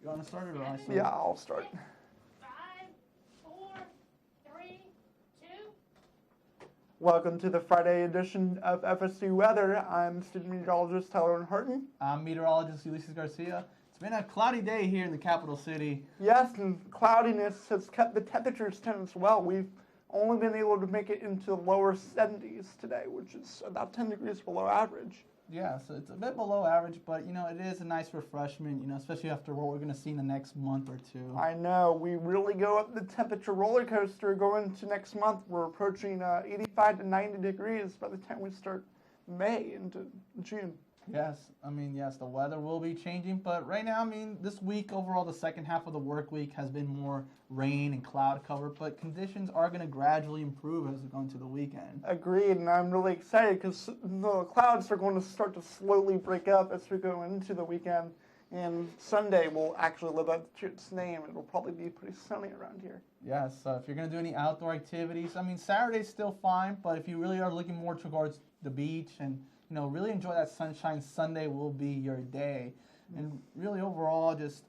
You want to start it or I start? Yeah, I'll start. 5, 4, 3, 2. Welcome to the Friday edition of FSU Weather. I'm student meteorologist Tyler Harten. I'm meteorologist Ulises Garcia. It's been a cloudy day here in the capital city. Yes, and cloudiness has kept the temperatures tense well. We've only been able to make it into the lower 70s today, which is about 10 degrees below average. Yeah, so it's a bit below average, but, it is a nice refreshment, especially after what we're going to see in the next month or two. I know. We really go up the temperature roller coaster going into next month. We're approaching 85 to 90 degrees by the time we start May into June. Yes, the weather will be changing, but right now, this week, overall, the second half of the work week has been more rain and cloud cover, but conditions are going to gradually improve as we go into the weekend. Agreed, and I'm really excited because the clouds are going to start to slowly break up as we go into the weekend, and Sunday will actually live up to its name. It'll probably be pretty sunny around here. Yes, so if you're going to do any outdoor activities, Saturday's still fine, but if you really are looking more towards the beach and really enjoy that sunshine, Sunday will be your day. And really overall, just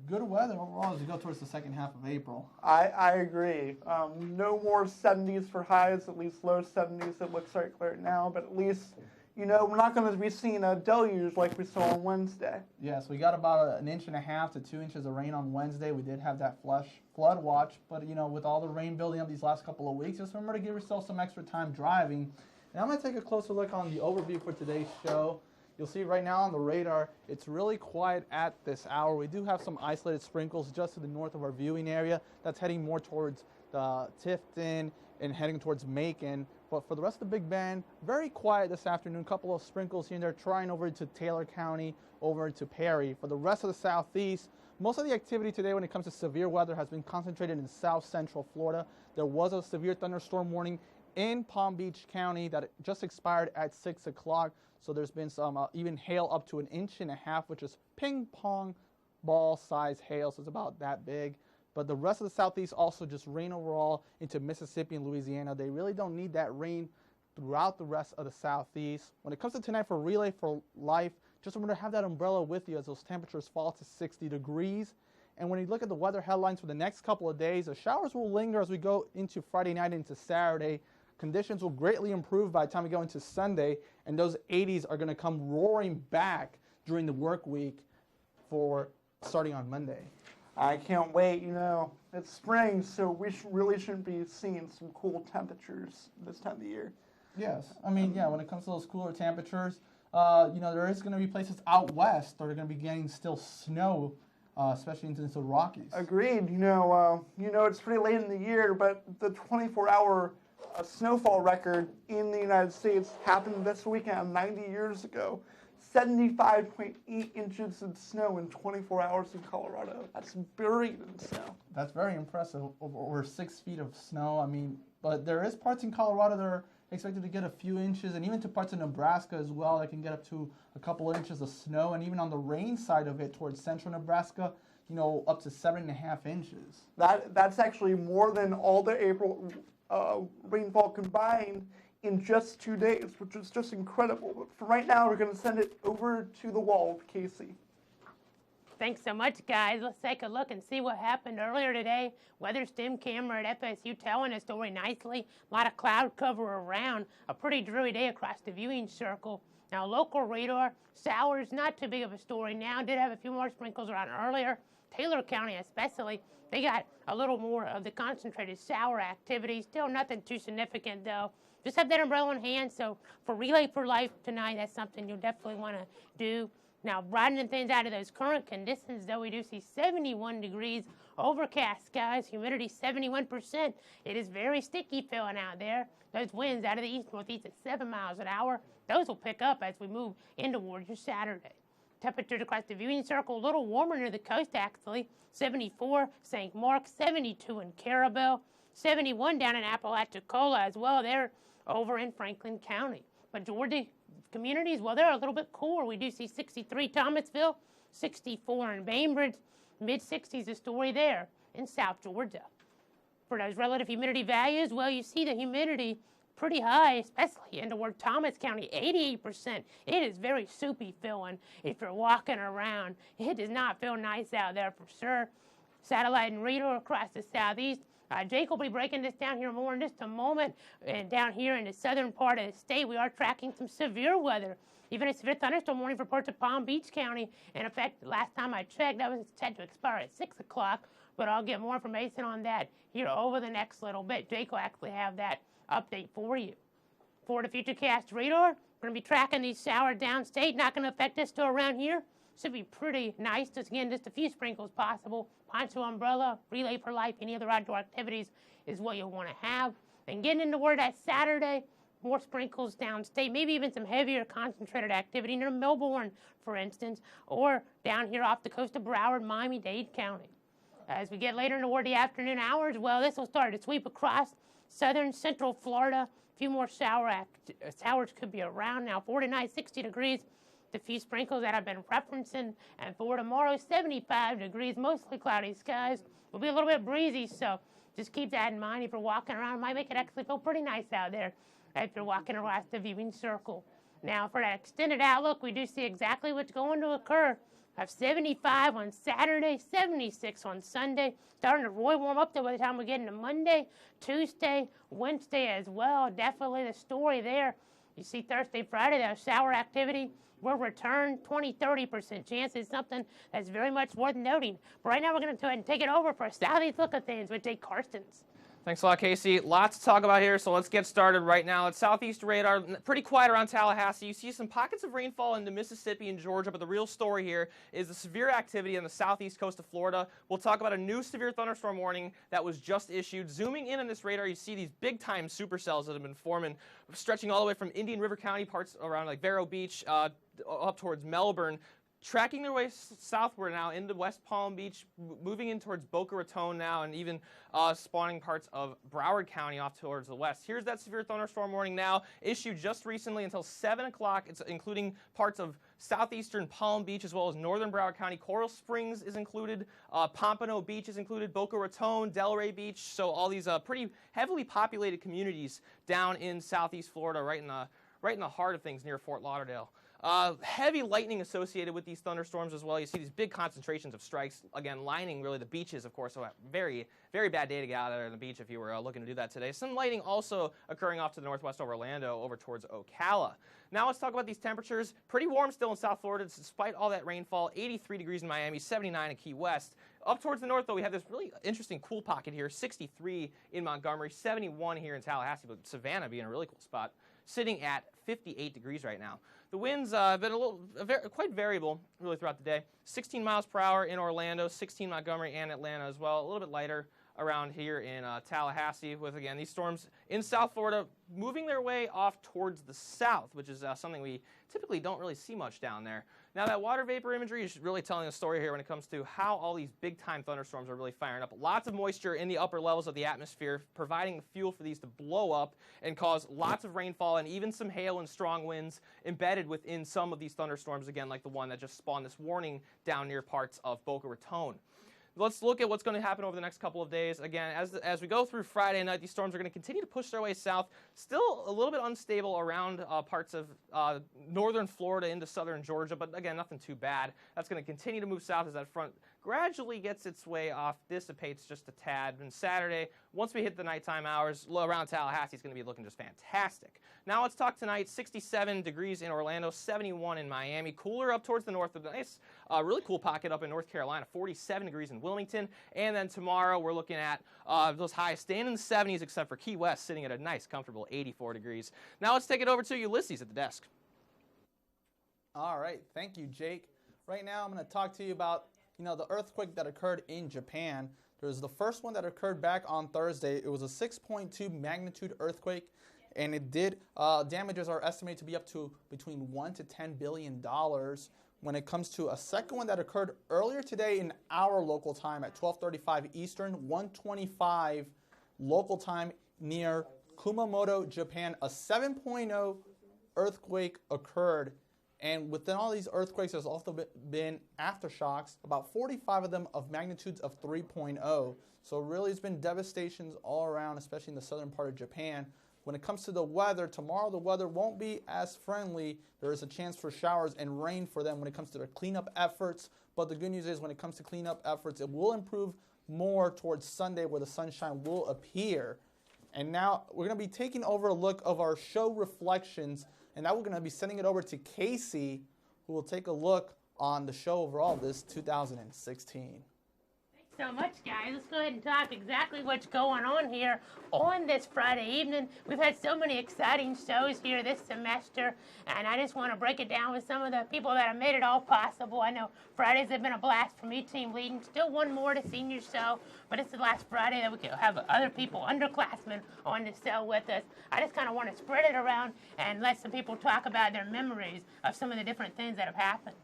good weather overall as we go towards the second half of April. I agree. No more 70s for highs, at least low 70s it looks like right now, but at least, we're not going to be seeing a deluge like we saw on Wednesday. Yes, we got about 1.5 to 2 inches of rain on Wednesday. We did have that flood watch, but with all the rain building up these last couple of weeks, just remember to give yourself some extra time driving. And I'm going to take a closer look on the overview for today's show. You'll see right now on the radar, it's really quiet at this hour. We do have some isolated sprinkles just to the north of our viewing area. That's heading more towards the Tifton and heading towards Macon. But for the rest of the Big Bend, very quiet this afternoon. A couple of sprinkles here and there, trying over to Taylor County, over to Perry. For the rest of the southeast, most of the activity today when it comes to severe weather has been concentrated in south central Florida. There was a severe thunderstorm warning in Palm Beach County that just expired at 6 o'clock. So there's been some even hail up to 1.5 inches, which is ping pong ball size hail. So it's about that big. But the rest of the southeast also just rain overall into Mississippi and Louisiana. They really don't need that rain throughout the rest of the southeast. When it comes to tonight for Relay for Life, just remember to have that umbrella with you as those temperatures fall to 60 degrees. And when you look at the weather headlines for the next couple of days, the showers will linger as we go into Friday night into Saturday. Conditions will greatly improve by the time we go into Sunday, and those 80s are going to come roaring back during the work week for starting on Monday. I can't wait. It's spring, so we really shouldn't be seeing some cool temperatures this time of the year. Yes. when it comes to those cooler temperatures, there is going to be places out west that are going to be getting still snow, especially into the Rockies. Agreed. It's pretty late in the year, but the 24-hour snowfall record in the United States happened this weekend 90 years ago. 75.8 inches of snow in 24 hours in Colorado. That's buried in snow. That's very impressive. Over 6 feet of snow. But there is parts in Colorado that are expected to get a few inches, and even to parts of Nebraska as well that can get up to a couple of inches of snow. And even on the rain side of it towards central Nebraska, up to 7.5 inches. That's actually more than all the April rainfall combined in just 2 days, which is just incredible. But for right now, we're going to send it over to the wall with Casey. Thanks so much, guys. Let's take a look and see what happened earlier today. Weather stem camera at FSU telling a story nicely. A lot of cloud cover around. A pretty dreary day across the viewing circle. Now, local radar, showers, not too big of a story now. Did have a few more sprinkles around earlier. Taylor County especially, they got a little more of the concentrated shower activity. Still nothing too significant, though. Just have that umbrella in hand. So for Relay for Life tonight, that's something you'll definitely want to do. Now, broadening things out of those current conditions, though, we do see 71 degrees, overcast skies, humidity 71%. It is very sticky feeling out there. Those winds out of the east-northeast at 7 miles an hour, those will pick up as we move in towards your Saturday. Temperatures across the viewing circle, a little warmer near the coast, actually. 74, St. Mark, 72 in Carabel, 71 down in Apalachicola as well. They're over in Franklin County. Majority communities, well, they're a little bit cooler. We do see 63 Thomasville, 64 in Bainbridge, mid-60s the story there in South Georgia. For those relative humidity values, well, you see the humidity pretty high, especially in toward Thomas County, 88%. It is very soupy feeling if you're walking around. It does not feel nice out there for sure. Satellite and radar across the southeast. Jake will be breaking this down here more in just a moment. And down here in the southern part of the state, we are tracking some severe weather. Even a severe thunderstorm warning for parts of Palm Beach County. In effect, last time I checked, that was set to expire at 6 o'clock. But I'll get more information on that here over the next little bit. Jake will actually have that update for you. For the Futurecast radar, we're going to be tracking these showers downstate. Not going to affect us till around here. Should be pretty nice. Just again, just a few sprinkles possible. Poncho umbrella, relay for life, any other outdoor activities is what you'll want to have. And getting into where that Saturday, more sprinkles downstate, maybe even some heavier concentrated activity near Melbourne, for instance, or down here off the coast of Broward, Miami-Dade County. As we get later toward the afternoon hours, well, this will start to sweep across southern central Florida. A few more showers could be around now. 49, 60 degrees. The few sprinkles that I've been referencing. And for tomorrow, 75 degrees, mostly cloudy skies. Will be a little bit breezy, so just keep that in mind if you're walking around. It might make it actually feel pretty nice out there if you're walking across the viewing circle. Now, for that extended outlook, we do see exactly what's going to occur. I have 75 on Saturday, 76 on Sunday. Starting to really warm up there by the time we get into Monday, Tuesday, Wednesday as well. Definitely the story there. You see Thursday, Friday, that shower activity will return. 20-30% chance is something that's very much worth noting. But right now we're going to go ahead and take it over for a southeast look at things with Jake Carstens. Thanks a lot, Casey. Lots to talk about here, so let's get started right now. It's southeast radar, pretty quiet around Tallahassee. You see some pockets of rainfall into Mississippi and Georgia, but the real story here is the severe activity on the southeast coast of Florida. We'll talk about a new severe thunderstorm warning that was just issued. Zooming in on this radar, you see these big-time supercells that have been forming, stretching all the way from Indian River County, parts around like Vero Beach, up towards Melbourne. Tracking their way southward now into West Palm Beach, moving in towards Boca Raton now, and even spawning parts of Broward County off towards the west. Here's that severe thunderstorm warning now, issued just recently until 7 o'clock. It's including parts of southeastern Palm Beach as well as northern Broward County. Coral Springs is included, Pompano Beach is included, Boca Raton, Delray Beach. So all these pretty heavily populated communities down in southeast Florida, right in the heart of things near Fort Lauderdale. Heavy lightning associated with these thunderstorms as well. You see these big concentrations of strikes, again, lining really the beaches, of course. So a very, very bad day to get out there on the beach if you were looking to do that today. Some lighting also occurring off to the northwest of Orlando over towards Ocala. Now let's talk about these temperatures. Pretty warm still in South Florida despite all that rainfall. 83 degrees in Miami, 79 in Key West. Up towards the north, though, we have this really interesting cool pocket here. 63 in Montgomery, 71 here in Tallahassee, but Savannah being a really cool spot, sitting at 58 degrees right now. The winds have been quite variable really throughout the day. 16 miles per hour in Orlando, 16 Montgomery and Atlanta as well. A little bit lighter around here in Tallahassee with, again, these storms in South Florida moving their way off towards the south, which is something we typically don't really see much down there. Now, that water vapor imagery is really telling a story here when it comes to how all these big-time thunderstorms are really firing up. Lots of moisture in the upper levels of the atmosphere, providing the fuel for these to blow up and cause lots of rainfall and even some hail and strong winds embedded within some of these thunderstorms, again, like the one that just spawned this warning down near parts of Boca Raton. Let's look at what's going to happen over the next couple of days. Again, as we go through Friday night, these storms are going to continue to push their way south. Still a little bit unstable around parts of northern Florida into southern Georgia, but again, nothing too bad. That's going to continue to move south as that front gradually gets its way off, dissipates just a tad. And Saturday, once we hit the nighttime hours, around Tallahassee, it's going to be looking just fantastic. Now let's talk tonight. 67 degrees in Orlando, 71 in Miami. Cooler up towards the north of the nice, really cool pocket up in North Carolina, 47 degrees in Wilmington. And then tomorrow we're looking at those highs staying in the 70s except for Key West, sitting at a nice, comfortable 84 degrees. Now let's take it over to Ulises at the desk. All right, thank you, Jake. Right now I'm going to talk to you about the earthquake that occurred in Japan. There was the first one that occurred back on Thursday. It was a 6.2 magnitude earthquake, and it did damages are estimated to be up to between $1 to $10 billion. When it comes to a second one that occurred earlier today in our local time at 12:35 Eastern, 1:25 local time near Kumamoto, Japan, a 7.0 earthquake occurred. And within all these earthquakes, there's also been aftershocks, about 45 of them of magnitudes of 3.0. So really it's been devastations all around, especially in the southern part of Japan. When it comes to the weather, tomorrow the weather won't be as friendly. There is a chance for showers and rain for them when it comes to their cleanup efforts. But the good news is when it comes to cleanup efforts, it will improve more towards Sunday where the sunshine will appear. And now we're going to be taking over a look of our show reflections. And now we're going to be sending it over to Casey, who will take a look on the show overall this 2016. So much, guys. Let's go ahead and talk exactly what's going on here on this Friday evening. We've had so many exciting shows here this semester, and I just want to break it down with some of the people that have made it all possible. I know Fridays have been a blast for me, team leading. Still one more to senior show, but it's the last Friday that we can have other people, underclassmen, on the show with us. I just kind of want to spread it around and let some people talk about their memories of some of the different things that have happened.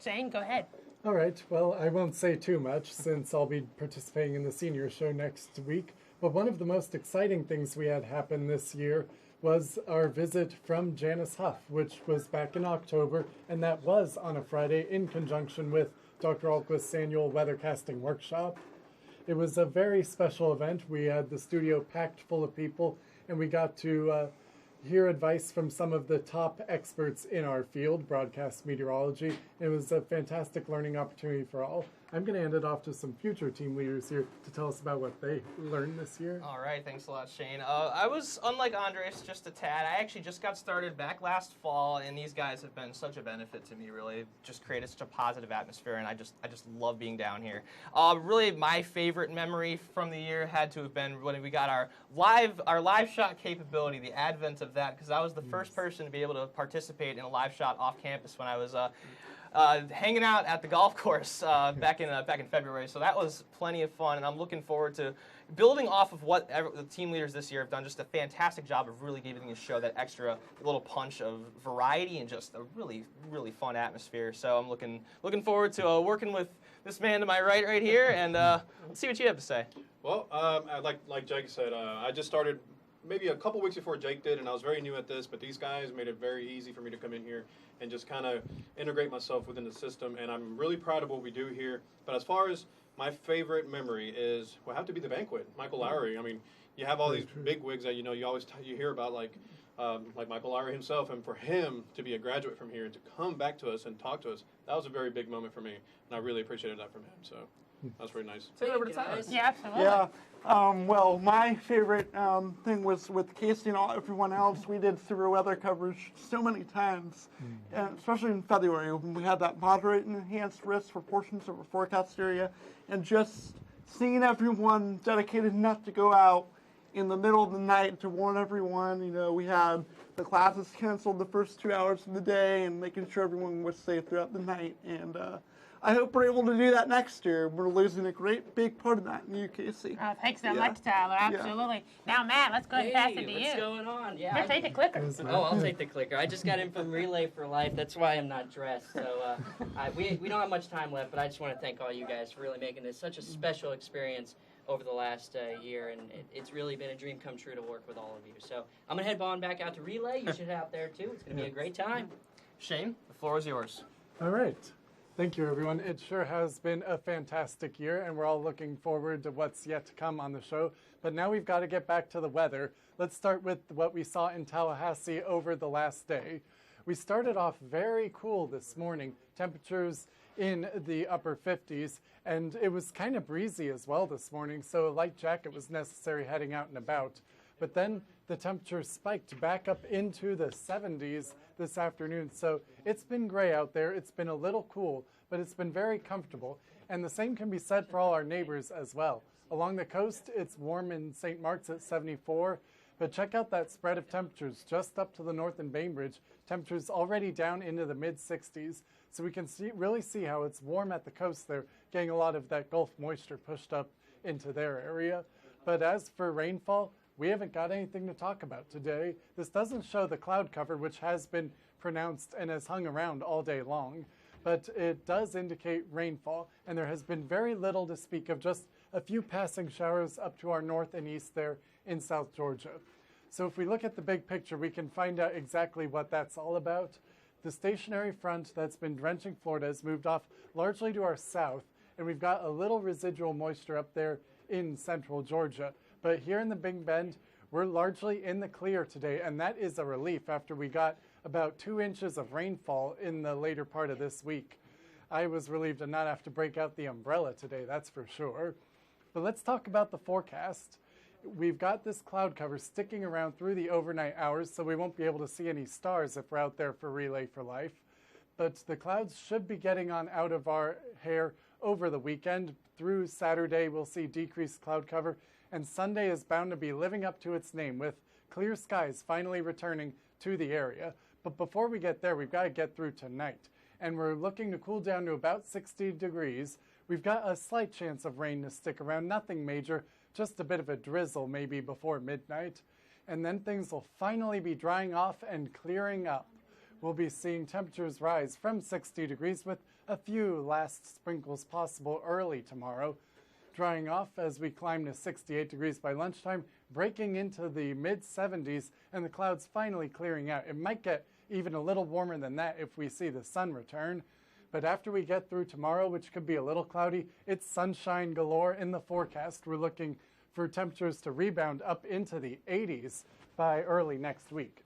Shane, go ahead. All right, well, I won't say too much since I'll be participating in the senior show next week, but one of the most exciting things we had happen this year was our visit from Janice Huff, which was back in October, and that was on a Friday in conjunction with Dr. Alquist's annual weathercasting workshop. It was a very special event. We had the studio packed full of people, and we got to hear advice from some of the top experts in our field, broadcast meteorology. It was a fantastic learning opportunity for all. I'm going to hand it off to some future team leaders here to tell us about what they learned this year. All right, thanks a lot, Shane. I was, unlike Andres, just a tad. I actually just got started back last fall, and these guys have been such a benefit to me, really. Just created such a positive atmosphere, and I just love being down here. Really, my favorite memory from the year had to have been when we got our live shot capability, the advent of that, because I was the first person to be able to participate in a live shot off campus when I was hanging out at the golf course back in February. So that was plenty of fun, and I'm looking forward to building off of what the team leaders this year have done. Just a fantastic job of really giving the show that extra little punch of variety and just a really, really fun atmosphere. So I'm looking forward to working with this man to my right here, and let's see what you have to say. Well, like Jake said, I just started maybe a couple weeks before Jake did, and I was very new at this, but these guys made it very easy for me to come in here and just kind of integrate myself within the system, and I'm really proud of what we do here. But as far as my favorite memory will have to be the banquet. Michael Lowry. I mean, you have all these big wigs that you always you hear about, like Michael Lowry himself, and for him to be a graduate from here and to come back to us and talk to us, that was a very big moment for me, and I really appreciated that from him. So that was very nice. Take it over to Tyler. Yeah, absolutely. Yeah. Well, my favorite thing was with Casey and everyone else. We did severe weather coverage so many times, and especially in February when we had that moderate and enhanced risk for portions of our forecast area, and just seeing everyone dedicated enough to go out in the middle of the night to warn everyone. We had the classes canceled the first 2 hours of the day and making sure everyone was safe throughout the night. And I hope we're able to do that next year. We're losing a great big part of that in you, Casey. Oh, thanks so much, Tyler. Absolutely. Now, Matt, let's go ahead and pass it to you. What's going on? Yeah. Here, take the clicker. Oh, I'll take the clicker. I just got in from Relay for Life. That's why I'm not dressed. So we don't have much time left, but I just want to thank all you guys for really making this such a special experience over the last year, and it's really been a dream come true to work with all of you. So I'm going to head on back out to Relay. You should head out there, too. It's going to be a great time. Shane, the floor is yours. All right. Thank you, everyone. It sure has been a fantastic year, and we're all looking forward to what's yet to come on the show. But now we've got to get back to the weather. Let's start with what we saw in Tallahassee over the last day. We started off very cool this morning, temperatures in the upper 50s, and it was kind of breezy as well this morning, so a light jacket was necessary heading out and about. But then the temperature spiked back up into the 70s this afternoon. So it's been gray out there. It's been a little cool, but it's been very comfortable. And the same can be said for all our neighbors as well. Along the coast, it's warm in St. Mark's at 74. But check out that spread of temperatures just up to the north in Bainbridge. Temperatures already down into the mid-60s. So we can really see how it's warm at the coast there, getting a lot of that Gulf moisture pushed up into their area. But as for rainfall, we haven't got anything to talk about today. This doesn't show the cloud cover, which has been pronounced and has hung around all day long, but it does indicate rainfall, and there has been very little to speak of, just a few passing showers up to our north and east there in South Georgia. So if we look at the big picture, we can find out exactly what that's all about. The stationary front that's been drenching Florida has moved off largely to our south, and we've got a little residual moisture up there in central Georgia. But here in the Big Bend, we're largely in the clear today, and that is a relief after we got about 2 inches of rainfall in the later part of this week. I was relieved to not have to break out the umbrella today, that's for sure. But let's talk about the forecast. We've got this cloud cover sticking around through the overnight hours, so we won't be able to see any stars if we're out there for Relay for Life. But the clouds should be getting on out of our hair over the weekend. Through Saturday, we'll see decreased cloud cover, and Sunday is bound to be living up to its name with clear skies finally returning to the area. But before we get there, we've got to get through tonight. And we're looking to cool down to about 60 degrees. We've got a slight chance of rain to stick around, nothing major, just a bit of a drizzle maybe before midnight. And then things will finally be drying off and clearing up. We'll be seeing temperatures rise from 60 degrees with a few last sprinkles possible early tomorrow. Drying off as we climb to 68 degrees by lunchtime, breaking into the mid-70s, and the clouds finally clearing out. It might get even a little warmer than that if we see the sun return. But after we get through tomorrow, which could be a little cloudy, it's sunshine galore in the forecast. We're looking for temperatures to rebound up into the 80s by early next week.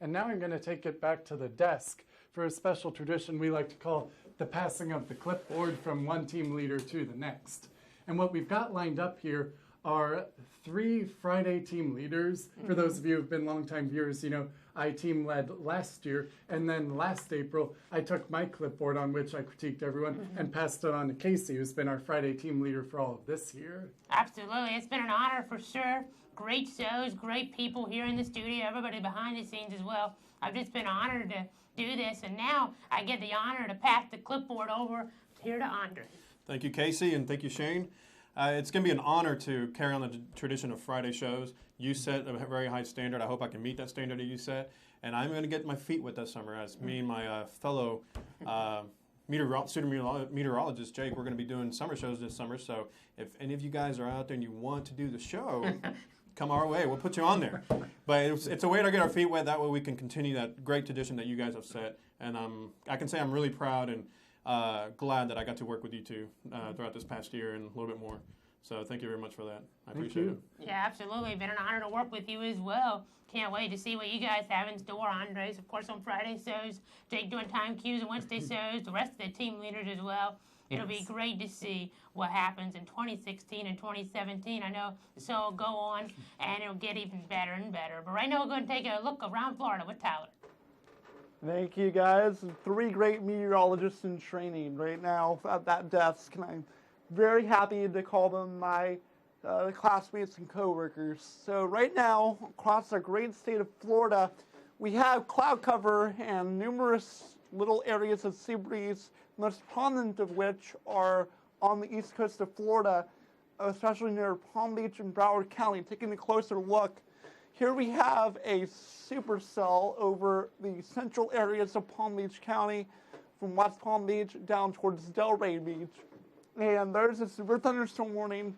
And now I'm going to take it back to the desk for a special tradition we like to call the passing of the clipboard from one team leader to the next. And what we've got lined up here are 3 Friday team leaders. For those of you who have been longtime viewers, you know, I team led last year, and then last April, I took my clipboard on which I critiqued everyone and passed it on to Casey, who's been our Friday team leader for all of this year. Absolutely. It's been an honor for sure. Great shows, great people here in the studio, everybody behind the scenes as well. I've just been honored to do this, and now I get the honor to pass the clipboard over here to Andre. Thank you, Casey, and thank you, Shane. It's going to be an honor to carry on the tradition of Friday shows. You set a very high standard. I hope I can meet that standard that you set. And I'm going to get my feet wet this summer as me and my fellow meteorologist, Jake, we're going to be doing summer shows this summer. So if any of you guys are out there and you want to do the show, come our way. We'll put you on there. But it's a way to get our feet wet. That way we can continue that great tradition that you guys have set. And I can say I'm really proud and glad that I got to work with you two throughout this past year and a little bit more. So thank you very much for that. I appreciate it. Yeah, absolutely. Been an honor to work with you as well. Can't wait to see what you guys have in store. Andres, of course, on Friday shows. Jake doing time cues and Wednesday shows. The rest of the team leaders as well. It'll be great to see what happens in 2016 and 2017. I know the show will go on, and it'll get even better and better. But right now we're going to take a look around Florida with Tyler. Thank you, guys. 3 great meteorologists in training right now at that desk, and I'm very happy to call them my classmates and coworkers. So right now, across our great state of Florida, we have cloud cover and numerous little areas of sea breeze, most prominent of which are on the east coast of Florida, especially near Palm Beach and Broward County. Taking a closer look, here we have a supercell over the central areas of Palm Beach County, from West Palm Beach down towards Delray Beach. And there's a severe thunderstorm warning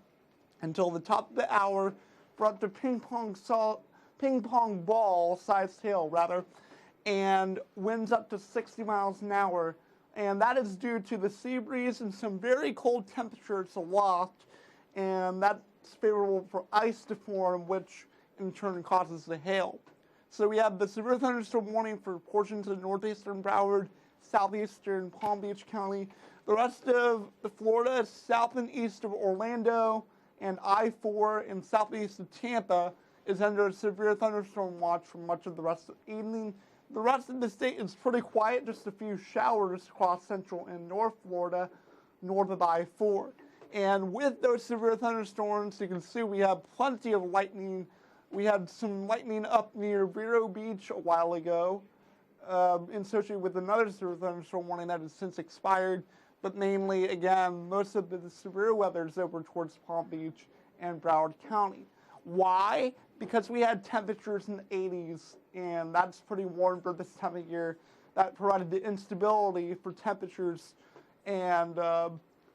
until the top of the hour for up to ping pong ball sized hail, and winds up to 60 miles an hour. And that is due to the sea breeze and some very cold temperatures aloft, and that's favorable for ice to form, which in turn causes the hail. So we have the severe thunderstorm warning for portions of northeastern Broward, southeastern Palm Beach County. The rest of the Florida is south and east of Orlando, and I-4 in southeast of Tampa is under a severe thunderstorm watch for much of the rest of the evening. The rest of the state is pretty quiet, just a few showers across central and north Florida, north of I-4. And with those severe thunderstorms, you can see we have plenty of lightning. We had some lightning up near Vero Beach a while ago, associated with another severe thunderstorm warning that has since expired. But mainly, again, most of the severe weather is over towards Palm Beach and Broward County. Why? Because we had temperatures in the 80s, and that's pretty warm for this time of year. That provided the instability for temperatures and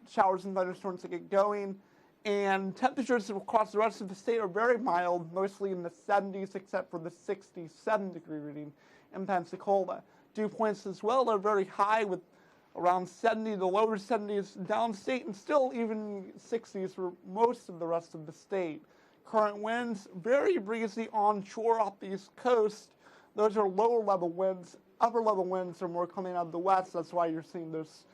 showers and thunderstorms to get going. And temperatures across the rest of the state are very mild, mostly in the 70s, except for the 67-degree reading in Pensacola. Dew points as well are very high, with around 70 to lower 70s downstate, and still even 60s for most of the rest of the state. current winds, very breezy onshore off the east coast. Those are lower level winds. Upper level winds are more coming out of the west. That's why you're seeing those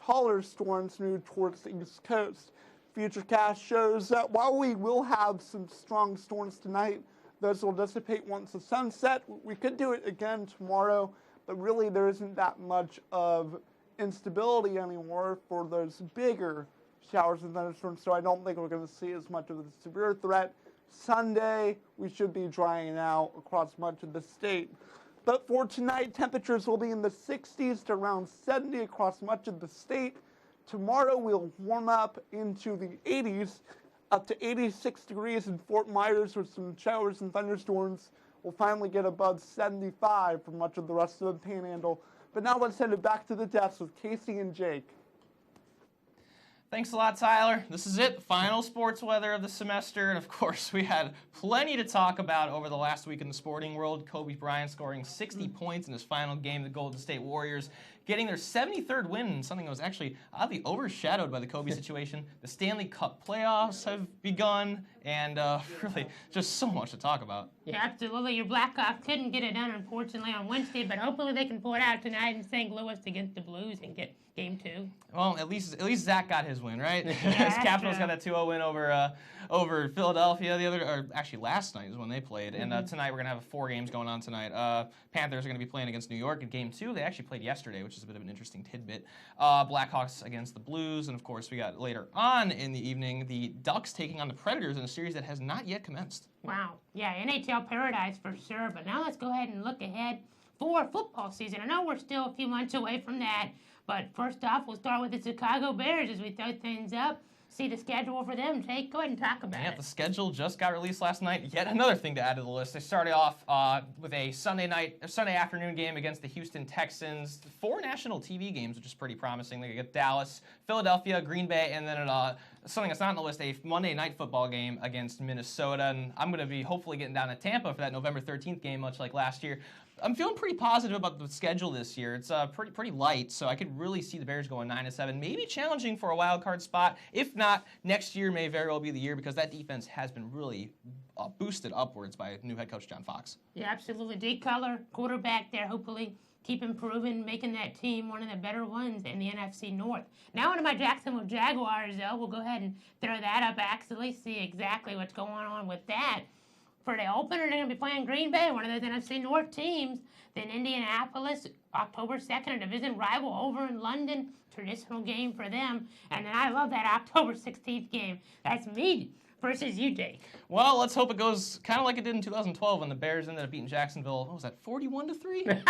taller storms move towards the east coast. Futurecast shows that while we will have some strong storms tonight, those will dissipate once the sun sets. We could do it again tomorrow, but really there isn't that much of instability anymore for those bigger showers and thunderstorms, so I don't think we're going to see as much of a severe threat. Sunday, we should be drying out across much of the state. But for tonight, temperatures will be in the 60s to around 70 across much of the state. Tomorrow, we'll warm up into the 80s, up to 86 degrees in Fort Myers with some showers and thunderstorms. We'll finally get above 75 for much of the rest of the Panhandle. But now let's send it back to the desk with Casey and Jake. Thanks a lot, Tyler. This is it, final sports weather of the semester. And of course, we had plenty to talk about over the last week in the sporting world. Kobe Bryant scoring 60 points in his final game, the Golden State Warriors getting their 73rd win, something that was actually oddly overshadowed by the Kobe situation. The Stanley Cup playoffs have begun, and really just so much to talk about. Yeah, absolutely. Your Blackhawks couldn't get it done, unfortunately, on Wednesday, but hopefully they can pull it out tonight in St. Louis against the Blues and get Game 2. Well, at least Zach got his win, right? Yeah, His Capitals true. got that 2-0 win over Philadelphia actually last night is when they played. And tonight we're going to have 4 games going on tonight. Panthers are going to be playing against New York in Game 2. They actually played yesterday, which is a bit of an interesting tidbit. Blackhawks against the Blues. And, of course, we got later on in the evening the Ducks taking on the Predators in a series that has not yet commenced. Wow. Yeah, NHL paradise for sure. But now let's go ahead and look ahead for football season. I know we're still a few months away from that, but first off, we'll start with the Chicago Bears as we throw things up. See the schedule for them. Jake, go ahead and talk about it. The schedule just got released last night. Yet another thing to add to the list. They started off with a Sunday afternoon game against the Houston Texans. 4 national TV games, which is pretty promising. They get Dallas, Philadelphia, Green Bay, and then something that's not on the list, a Monday night football game against Minnesota. And I'm going to be hopefully getting down to Tampa for that November 13th game, much like last year. I'm feeling pretty positive about the schedule this year. It's pretty light, so I could really see the Bears going 9-7, maybe challenging for a wild card spot. If not, next year may very well be the year because that defense has been really boosted upwards by new head coach John Fox. Yeah, absolutely. Jake Cutler, quarterback there, hopefully keep improving, making that team one of the better ones in the NFC North. Now onto my Jacksonville Jaguars, though. We'll go ahead and throw that up, actually, see exactly what's going on with that. For the opener, they're going to be playing Green Bay, one of those NFC North teams. Then Indianapolis, October 2nd, a division rival over in London. Traditional game for them. And then I love that October 16th game. That's me versus you, Jake. Well, let's hope it goes kind of like it did in 2012 when the Bears ended up beating Jacksonville. What was that, 41-3?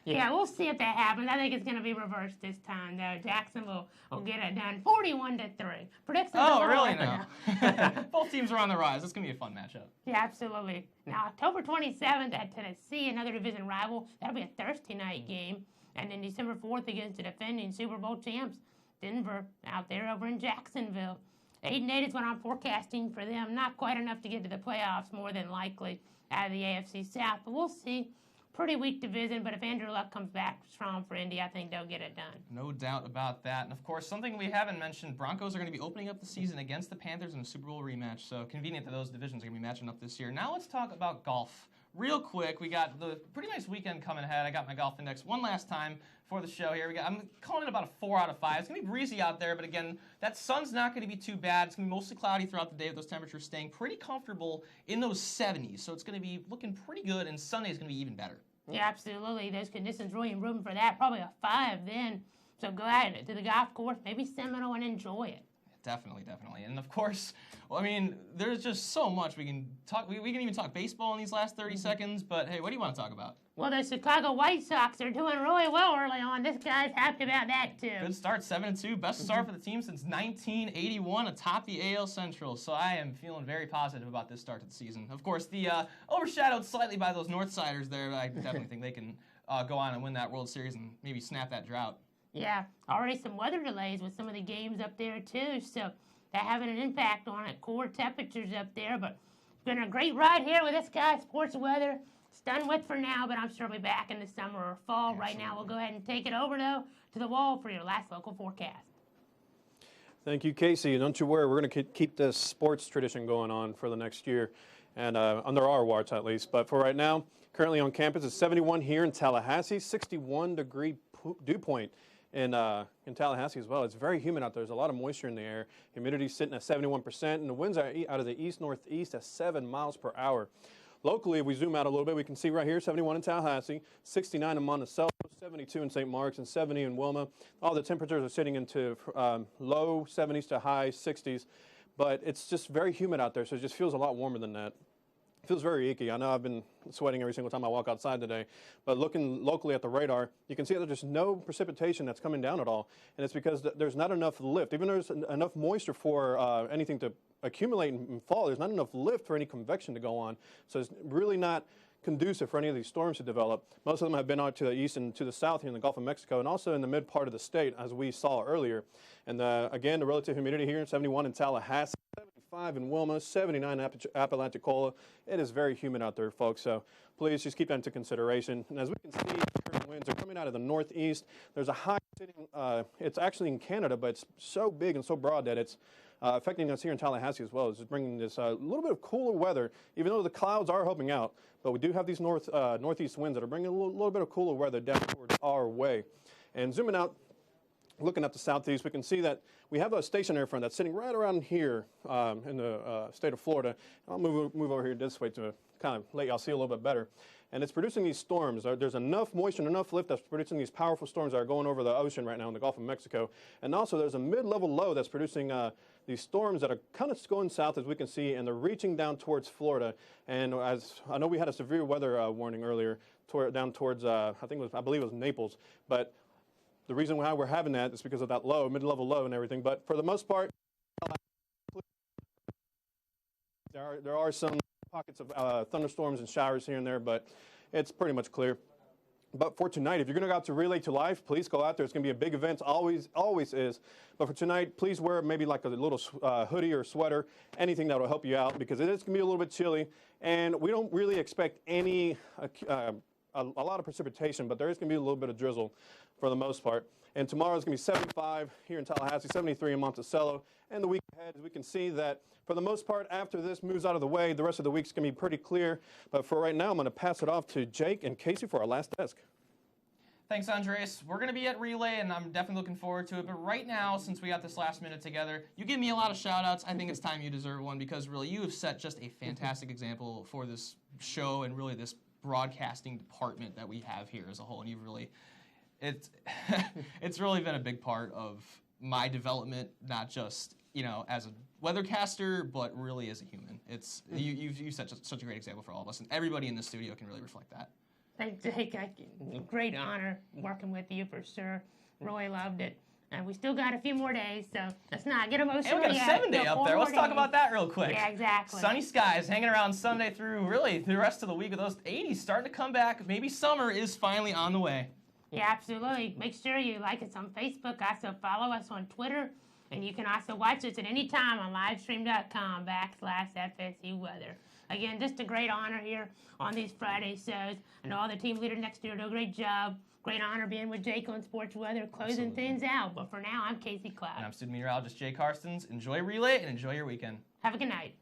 Yeah, we'll see if that happens. I think it's going to be reversed this time, though. Jacksonville will get it done 41-3. Predictions. Oh, really? No. Both teams are on the rise. It's going to be a fun matchup. Yeah, absolutely. Now, October 27th at Tennessee, another division rival. That'll be a Thursday night game. And then December 4th against the defending Super Bowl champs, Denver, out there over in Jacksonville. 8-8 is what I'm forecasting for them. Not quite enough to get to the playoffs, more than likely, out of the AFC South. But we'll see. Pretty weak division, but if Andrew Luck comes back strong for Indy, I think they'll get it done. No doubt about that. And, of course, something we haven't mentioned, Broncos are going to be opening up the season against the Panthers in a Super Bowl rematch, so convenient that those divisions are going to be matching up this year. Now let's talk about golf. Real quick, we got the pretty nice weekend coming ahead. I got my golf index one last time for the show here. I'm calling it about a 4 out of 5. It's going to be breezy out there, but again, that sun's not going to be too bad. It's going to be mostly cloudy throughout the day with those temperatures staying pretty comfortable in those 70s. So it's going to be looking pretty good, and Sunday is going to be even better. Yeah, absolutely. Those conditions really room for that. Probably a 5 then. So go out to the golf course, maybe Seminole, and enjoy it. Definitely. And of course, well, I mean, there's just so much we can talk. We can even talk baseball in these last 30 seconds, but hey, what do you want to talk about? Well, the Chicago White Sox are doing really well early on. This guy's happy about that, too. Good start, 7-2. Best start for the team since 1981 atop the AL Central. So I am feeling very positive about this start to the season. Of course, the overshadowed slightly by those Northsiders there, but I definitely think they can go on and win that World Series and maybe snap that drought. Yeah, already some weather delays with some of the games up there, too. So they're having an impact on it. Cooler temperatures up there, but it's been a great ride here with this guy, sports weather. It's done with for now, but I'm sure we'll be back in the summer or fall. Absolutely. Right now, we'll go ahead and take it over, though, to the wall for your last local forecast. Thank you, Casey. And don't you worry, we're going to keep this sports tradition going on for the next year, and under our watch at least. But for right now, currently on campus, it's 71 here in Tallahassee, 61-degree dew point in Tallahassee as well. It's very humid out there. There's a lot of moisture in the air. Humidity sitting at 71%, and the winds are out of the east-northeast at 7 miles per hour. Locally, if we zoom out a little bit, we can see right here 71 in Tallahassee, 69 in Monticello, 72 in St. Mark's, and 70 in Wilma. All the temperatures are sitting into low 70s to high 60s, but it's just very humid out there, so it just feels a lot warmer than that. It feels very icky. I know I've been sweating every single time I walk outside today, but looking locally at the radar, you can see that there's no precipitation that's coming down at all, and it's because there's not enough lift. Even though there's enough moisture for anything to accumulate and fall, there's not enough lift for any convection to go on, so it's really not conducive for any of these storms to develop. Most of them have been out to the east and to the south here in the Gulf of Mexico, and also in the mid part of the state, as we saw earlier. And again, the relative humidity here, 71 in Tallahassee, 75 in Wilma, 79 in Apalachicola. It is very humid out there, folks, so please just keep that into consideration. And as we can see, the current winds are coming out of the northeast. There's a high sitting, it's actually in Canada, but it's so big and so broad that it's affecting us here in Tallahassee as well. It's just bringing this little bit of cooler weather, even though the clouds are helping out. But we do have these northeast winds that are bringing a little bit of cooler weather down towards our way. And zooming out, looking at the southeast, we can see that we have a stationary front that's sitting right around here in the state of Florida. I'll move over here this way to kind of let y'all see a little bit better. And it's producing these storms. There's enough moisture and enough lift that's producing these powerful storms that are going over the ocean right now in the Gulf of Mexico. And also there's a mid-level low that's producing these storms that are kind of going south, as we can see, and they're reaching down towards Florida. And as I know, we had a severe weather warning earlier down towards, I believe it was Naples. But the reason why we're having that is because of that low, mid-level low and everything. But for the most part, there are some pockets of thunderstorms and showers here and there, but it's pretty much clear. But for tonight, if you're going to go out to Relay to Life, please go out there. It's going to be a big event, always is. But for tonight, please wear maybe like a little hoodie or sweater, anything that will help you out, because it is going to be a little bit chilly. And we don't really expect any a lot of precipitation, but there is going to be a little bit of drizzle for the most part. And tomorrow is going to be 75 here in Tallahassee, 73 in Monticello. And the week ahead, we can see that for the most part, after this moves out of the way, the rest of the week's going to be pretty clear. But for right now, I'm going to pass it off to Jake and Casey for our last desk. Thanks, Andres. We're going to be at Relay, and I'm definitely looking forward to it. But right now, since we got this last minute together, you give me a lot of shout-outs. I think it's time you deserve one, because really you have set just a fantastic example for this show and really this broadcasting department that we have here as a whole. And you've really, it's really been a big part of my development, not just, as a weathercaster, but really as a human. You've set such a great example for all of us, and everybody in the studio can really reflect that. Thanks, Jake. Great honor working with you for sure. Really loved it. And we still got a few more days, so let's not get emotional. And we got a 7-day up there. Let's talk about that real quick. Yeah, exactly. Sunny skies hanging around Sunday through really the rest of the week, with those 80s starting to come back. Maybe summer is finally on the way. Yeah, absolutely. Make sure you like us on Facebook. Also follow us on Twitter. And you can also watch us at any time on livestream.com/FSU Weather. Again, just a great honor here on these Friday shows. And all the team leaders next year do a great job. Great honor being with Jake on Sports Weather, closing things out. But for now, I'm Casey Cloud. And I'm student meteorologist Jay Carstens. Enjoy Relay and enjoy your weekend. Have a good night.